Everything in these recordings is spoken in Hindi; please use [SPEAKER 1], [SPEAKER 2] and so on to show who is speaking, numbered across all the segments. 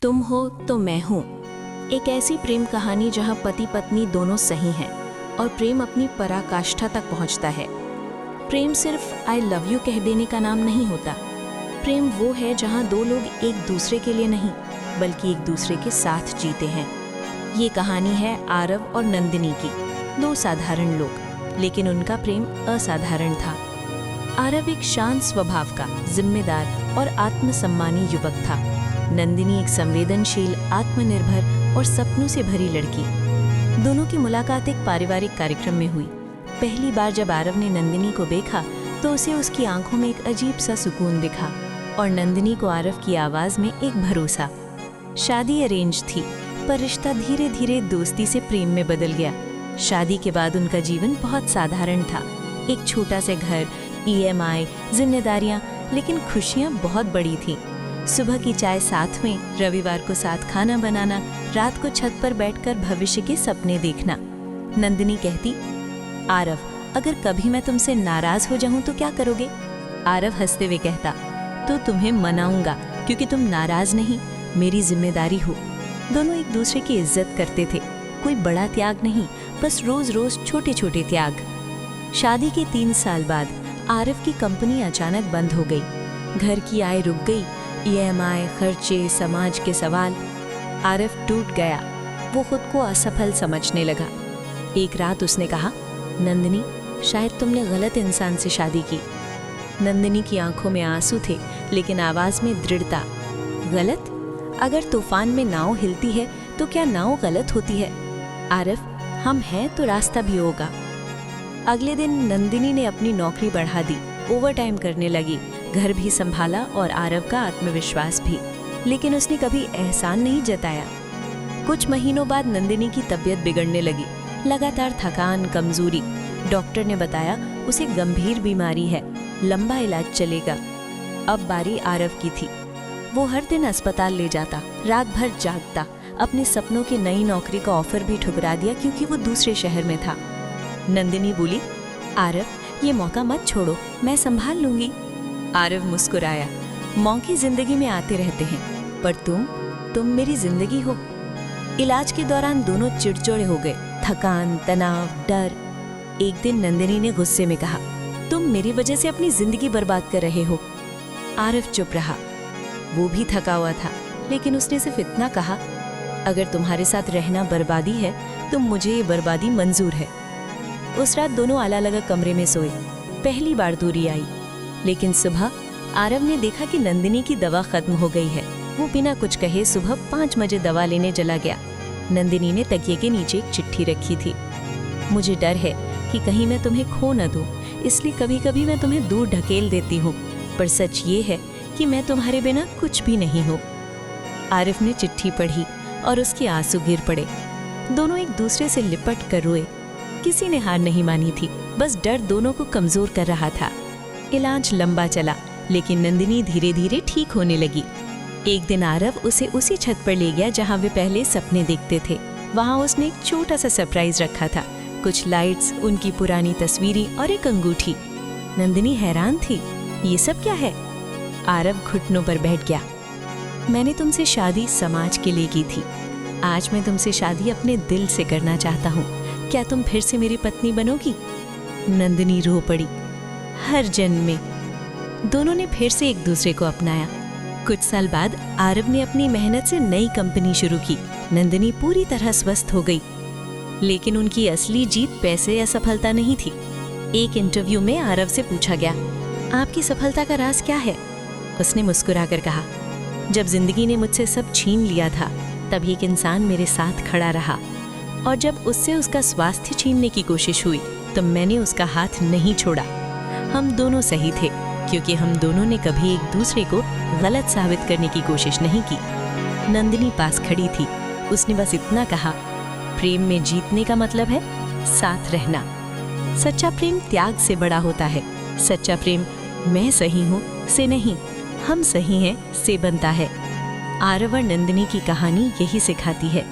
[SPEAKER 1] तुम हो तो मैं हूँ। एक ऐसी प्रेम कहानी जहाँ पति पत्नी दोनों सही हैं और प्रेम अपनी पराकाष्ठा तक पहुँचता है। प्रेम सिर्फ आई लव यू कह देने का नाम नहीं होता। प्रेम वो है जहाँ दो लोग एक दूसरे के लिए नहीं बल्कि एक दूसरे के साथ जीते हैं। ये कहानी है आरव और नंदिनी की, दो साधारण लोग, लेकिन उनका प्रेम असाधारण था। आरव एक शांत स्वभाव का, जिम्मेदार और आत्मसम्मानी युवक था। नंदिनी एक संवेदनशील, आत्मनिर्भर और सपनों से भरी लड़की। दोनों की मुलाकात एक पारिवारिक कार्यक्रम में हुई। पहली बार जब आरव ने नंदिनी को देखा तो उसे उसकी आंखों में एक अजीब सा सुकून दिखा और नंदिनी को आरव की आवाज में एक भरोसा। शादी अरेंज थी, पर रिश्ता धीरे धीरे दोस्ती से प्रेम में बदल गया। शादी के बाद उनका जीवन बहुत साधारण था। एक छोटा सा घर, EMI, जिम्मेदारियां, लेकिन खुशियां बहुत बड़ी थीं। सुबह की चाय साथ में, रविवार को साथ खाना बनाना, रात को छत पर बैठकर भविष्य के सपने देखना। नंदिनी कहती, आरव, अगर कभी मैं तुमसे नाराज हो जाऊं तो क्या करोगे? आरव हंसते हुए कहता, तो तुम्हें मनाऊंगा, क्योंकि तुम नाराज नहीं, मेरी जिम्मेदारी हो। दोनों एक दूसरे की इज्जत करते थे। कोई बड़ा त्याग नहीं, बस रोज रोज छोटे छोटे त्याग। शादी के 3 साल बाद आरव की कंपनी अचानक बंद हो गई। घर की आय रुक गई, EMI, खर्चे, समाज के सवाल। आरव टूट गया। वो खुद को असफल समझने लगा। एक रात उसने कहा, नंदिनी, शायद तुमने गलत इंसान से शादी की। नंदिनी की आंखों में आंसू थे, लेकिन आवाज में दृढ़ता। गलत? अगर तूफान में नाव हिलती है तो क्या नाव गलत होती है? आरव, हम हैं तो रास्ता भी होगा। अगले दिन नंदिनी ने अपनी नौकरी बढ़ा दी, ओवरटाइम करने लगी, घर भी संभाला और आरव का आत्मविश्वास भी। लेकिन उसने कभी एहसान नहीं जताया। कुछ महीनों बाद नंदिनी की तबीयत बिगड़ने लगी। लगातार थकान, कमजोरी। डॉक्टर ने बताया उसे गंभीर बीमारी है, लंबा इलाज चलेगा। अब बारी आरव की थी। वो हर दिन अस्पताल ले जाता, रात भर जागता, अपने सपनों की नई नौकरी का ऑफर भी ठुकरा दिया क्योंकि वो दूसरे शहर में था। नंदिनी बोली, आरव, ये मौका मत छोड़ो, मैं संभाल लूंगी। आरव मुस्कुराया, मौके जिंदगी में आते रहते हैं, पर तुम मेरी जिंदगी हो। इलाज के दौरान दोनों चिड़चिड़े हो गए, थकान, तनाव, डर। एक दिन नंदिनी ने गुस्से में कहा, तुम मेरी वजह से अपनी जिंदगी बर्बाद कर रहे हो। आरव चुप रहा। वो भी थका हुआ था, लेकिन उसने सिर्फ इतना कहा, अगर तुम्हारे साथ रहना बर्बादी है तो मुझे ये बर्बादी मंजूर है। उस रात दोनों अलग अलग कमरे में सोए। पहली बार दूरी आई, लेकिन सुबह आरव ने देखा कि नंदिनी की दवा खत्म हो गई है। वो बिना कुछ कहे सुबह 5 बजे दवा लेने चला गया। नंदिनी ने तकिए के नीचे एक चिट्ठी रखी थी। मुझे डर है कि कहीं मैं तुम्हें खो न दूं, इसलिए कभी कभी मैं तुम्हें दूर ढकेल देती हूँ, पर सच ये है कि मैं तुम्हारे बिना कुछ भी नहीं हूँ। आरव ने चिट्ठी पढ़ी और उसके आंसू गिर पड़े। दोनों एक दूसरे से लिपट कर रोए। किसी ने हार नहीं मानी थी, बस डर दोनों को कमजोर कर रहा था। इलाज लंबा चला, लेकिन नंदिनी धीरे धीरे ठीक होने लगी। एक दिन आरव उसे उसी छत पर ले गया जहां वे पहले सपने देखते थे। वहां उसने एक छोटा सा सरप्राइज रखा था, कुछ लाइट्स, उनकी पुरानी तस्वीरें और एक अंगूठी। नंदिनी हैरान थी, ये सब क्या है? आरव घुटनों पर बैठ गया। मैंने तुमसे शादी समाज के लिए की थी, आज मैं तुमसे शादी अपने दिल से करना चाहता हूँ। क्या तुम फिर से मेरी पत्नी बनोगी? नंदिनी रो पड़ी। हर जन्म में। दोनों ने फिर से एक दूसरे को अपनाया। कुछ साल बाद आरव ने अपनी मेहनत से नई कंपनी शुरू की। नंदिनी पूरी तरह स्वस्थ हो गई, लेकिन उनकी असली जीत पैसे या सफलता नहीं थी। एक इंटरव्यू में आरव से पूछा गया, आपकी सफलता का राज क्या है? उसने मुस्कुराकर कहा, जब जिंदगी ने मुझसे सब छीन लिया था, तब एक इंसान मेरे साथ खड़ा रहा, और जब उससे उसका स्वास्थ्य छीनने की कोशिश हुई तो मैंने उसका हाथ नहीं छोड़ा। हम दोनों सही थे, क्योंकि हम दोनों ने कभी एक दूसरे को गलत साबित करने की कोशिश नहीं की। नंदिनी पास खड़ी थी। उसने बस इतना कहा, प्रेम में जीतने का मतलब है साथ रहना। सच्चा प्रेम त्याग से बड़ा होता है। सच्चा प्रेम मैं सही हूँ से नहीं, हम सही हैं से बनता है। आरव और नंदिनी की कहानी यही सिखाती है,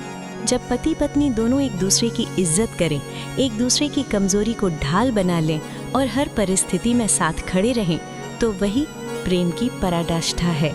[SPEAKER 1] जब पति पत्नी दोनों एक दूसरे की इज्जत करें, एक दूसरे की कमजोरी को ढाल बना लें और हर परिस्थिति में साथ खड़े रहें, तो वही प्रेम की पराकाष्ठा है।